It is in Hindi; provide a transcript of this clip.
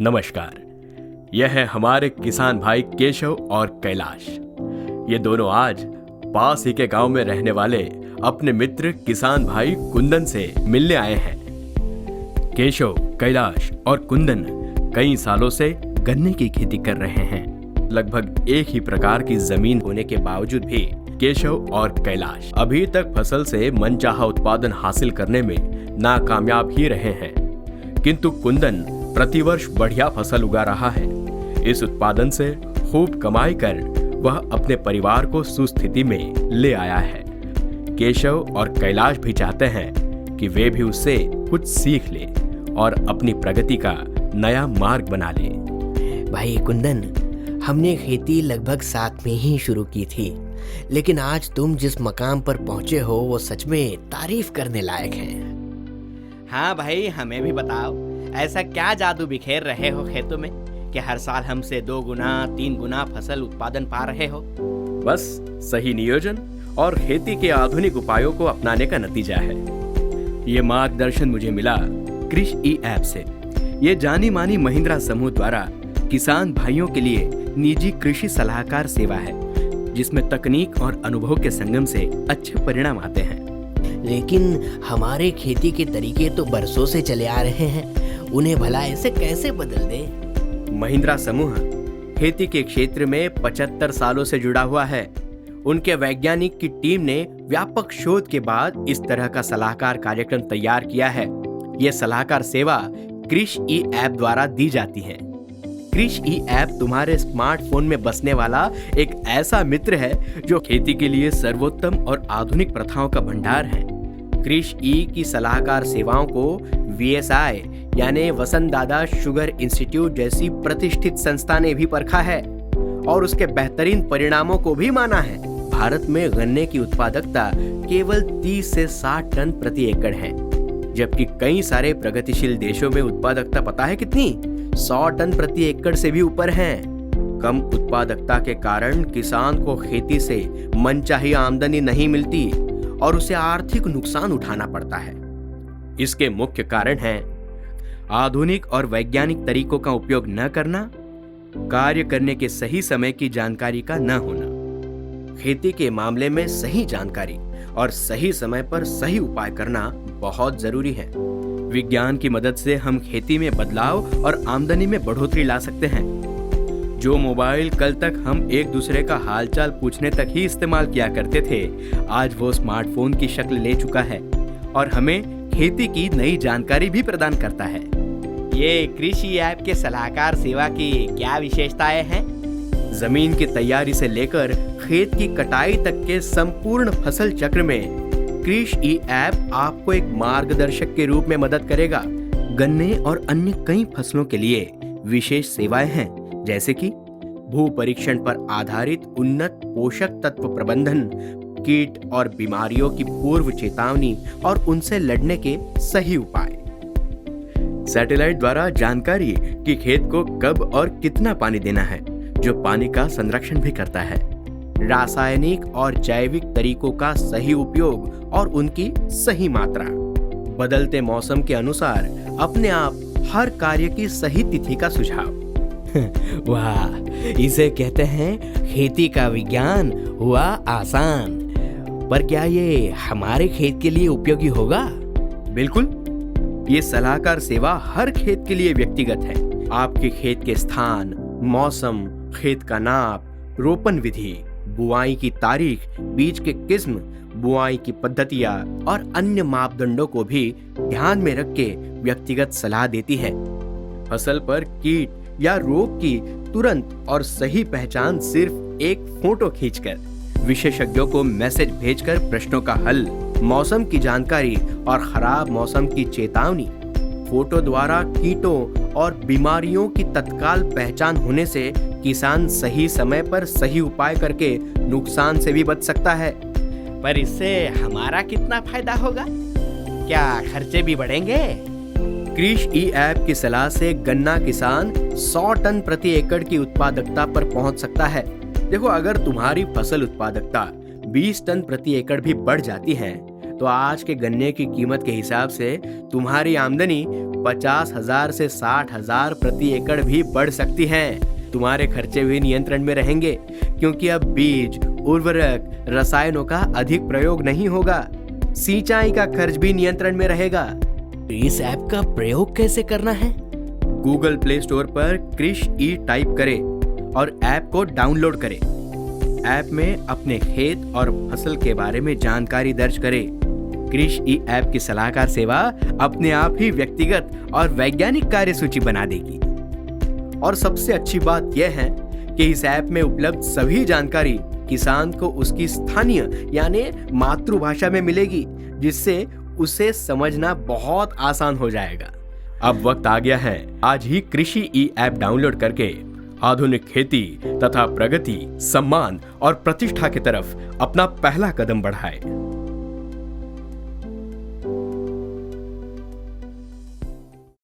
नमस्कार। यह है हमारे किसान भाई केशव और कैलाश। ये दोनों आज पास ही के गांव में रहने वाले अपने मित्र किसान भाई कुंदन से मिलने आए हैं। केशव, कैलाश और कुंदन कई सालों से गन्ने की खेती कर रहे हैं। लगभग एक ही प्रकार की जमीन होने के बावजूद भी केशव और कैलाश अभी तक फसल से मनचाहा उत्पादन हासिल करने में नाकामयाब ही रहे हैं, किंतु कुंदन प्रतिवर्ष बढ़िया फसल उगा रहा है। इस उत्पादन से खूब कमाई कर वह अपने परिवार को सुस्थिति में ले आया है। केशव और कैलाश भी चाहते हैं कि वे भी उससे कुछ सीख ले और अपनी प्रगति का नया मार्ग बना ले। भाई कुंदन, हमने खेती लगभग साथ में ही शुरू की थी, लेकिन आज तुम जिस मकाम पर पहुंचे हो वो सच में तारीफ करने लायक है। हाँ भाई, हमें भी बताओ, ऐसा क्या जादू बिखेर रहे हो खेतों में कि हर साल हमसे 2 गुना 3 गुना फसल उत्पादन पा रहे हो? बस सही नियोजन और खेती के आधुनिक उपायों को अपनाने का नतीजा है। ये मार्गदर्शन मुझे मिला कृषि ई ऐप से। ये जानी मानी महिंद्रा समूह द्वारा किसान भाइयों के लिए निजी कृषि सलाहकार सेवा है, जिसमें तकनीक और अनुभव के संगम से अच्छे परिणाम आते हैं। लेकिन हमारे खेती के तरीके तो बरसों से चले आ रहे हैं, उन्हें भला ऐसे कैसे बदल दे? महिंद्रा समूह खेती के क्षेत्र में 75 सालों से जुड़ा हुआ है। उनके वैज्ञानिक की टीम ने व्यापक शोध के बाद इस तरह का सलाहकार कार्यक्रम तैयार किया है। यह सलाहकार सेवा कृषि ई ऐप द्वारा दी जाती है। कृषि ई ऐप तुम्हारे स्मार्टफोन में बसने वाला एक ऐसा मित्र है जो खेती के लिए सर्वोत्तम और आधुनिक प्रथाओं का भंडार है। कृषि ई की सलाहकार सेवाओं को VSI यानी वसंतदादा शुगर इंस्टीट्यूट जैसी प्रतिष्ठित संस्था ने भी परखा है और उसके बेहतरीन परिणामों को भी माना है। भारत में गन्ने की उत्पादकता केवल 30 से 60 टन प्रति एकड़ है, जबकि कई सारे प्रगतिशील देशों में उत्पादकता पता है कितनी? 100 टन प्रति एकड़ से भी ऊपर है। कम उत्पादकता के कारण किसान को खेती से मनचाही आमदनी नहीं मिलती और उसे आर्थिक नुकसान उठाना पड़ता है। इसके मुख्य कारण हैं आधुनिक और वैज्ञानिक तरीकों का उपयोग न करना, कार्य करने के सही समय की जानकारी का न होना। खेती के मामले में सही जानकारी और सही समय पर सही उपाय करना बहुत जरूरी है। विज्ञान की मदद से हम खेती में बदलाव और आमदनी में बढ़ोतरी ला सकते हैं। जो मोबाइल कल तक हम एक दूसरे का हालचाल पूछने तक ही इस्तेमाल किया करते थे, आज वो स्मार्टफोन की शक्ल ले चुका है और हमें खेती की नई जानकारी भी प्रदान करता है। ये कृषि ऐप के सलाहकार सेवा की क्या विशेषताएं हैं? जमीन की तैयारी से लेकर खेत की कटाई तक के संपूर्ण फसल चक्र में कृषि ई ऐप आपको एक मार्गदर्शक के रूप में मदद करेगा। गन्ने और अन्य कई फसलों के लिए विशेष सेवाएं हैं, जैसे कि भू परीक्षण पर आधारित उन्नत पोषक तत्व प्रबंधन, कीट और बीमारियों की पूर्व चेतावनी और उनसे लड़ने के सही उपाय। सैटेलाइट द्वारा जानकारी कि खेत को कब और कितना पानी देना है, जो पानी का संरक्षण भी करता है। रासायनिक और जैविक तरीकों का सही उपयोग और उनकी सही मात्रा। बदलते मौसम के अनुसार अपने आप हर कार्य की सही तिथि का सुझाव। वाह, इसे कहते हैं खेती का विज्ञान हुआ आसान। पर क्या ये हमारे खेत के लिए उपयोगी होगा? बिल्कुल, ये सलाहकार सेवा हर खेत के लिए व्यक्तिगत है। आपके खेत के स्थान, मौसम, खेत का नाप, रोपण विधि, बुआई की तारीख, बीज के किस्म, बुआई की पद्धतियां और अन्य मापदंडों को भी ध्यान में रख के व्यक्तिगत सलाह देती है। फसल पर कीट या रोग की तुरंत और सही पहचान सिर्फ एक फोटो खींचकर, विशेषज्ञों को मैसेज भेजकर प्रश्नों का हल, मौसम की जानकारी और खराब मौसम की चेतावनी। फोटो द्वारा कीटों और बीमारियों की तत्काल पहचान होने से किसान सही समय पर सही उपाय करके नुकसान से भी बच सकता है। पर इससे हमारा कितना फायदा होगा? क्या खर्चे भी बढ़ेंगे? कृषि ई ऐप की सलाह से गन्ना किसान 100 टन प्रति एकड़ की उत्पादकता पर पहुंच सकता है। देखो, अगर तुम्हारी फसल उत्पादकता 20 टन प्रति एकड़ भी बढ़ जाती है तो आज के गन्ने की कीमत के हिसाब से तुम्हारी आमदनी 50,000 से 60,000 प्रति एकड़ भी बढ़ सकती है। तुम्हारे खर्चे भी नियंत्रण में रहेंगे क्योंकि अब बीज, उर्वरक, रसायनों का अधिक प्रयोग नहीं होगा। सिंचाई का खर्च भी नियंत्रण में रहेगा। इस ऐप का प्रयोग कैसे करना है? गूगल प्ले स्टोर पर कृषि ई टाइप करें और ऐप को डाउनलोड करें। ऐप में अपने खेत और फसल के बारे में जानकारी दर्ज करें। कृषि ई ऐप की सलाहकार सेवा अपने आप ही व्यक्तिगत और वैज्ञानिक कार्यसूची बना देगी। और सबसे अच्छी बात यह है कि इस ऐप में उपलब्ध सभी जानकारी किसान को उसकी स्थानीय यानी मातृभाषा में मिलेगी, जिससे उसे समझना बहुत आसान हो जाएगा। अब वक्त आ गया है, आज ही कृषि ई ऐप डाउनलोड करके आधुनिक खेती तथा प्रगति, सम्मान और प्रतिष्ठा की तरफ अपना पहला कदम बढ़ाएं।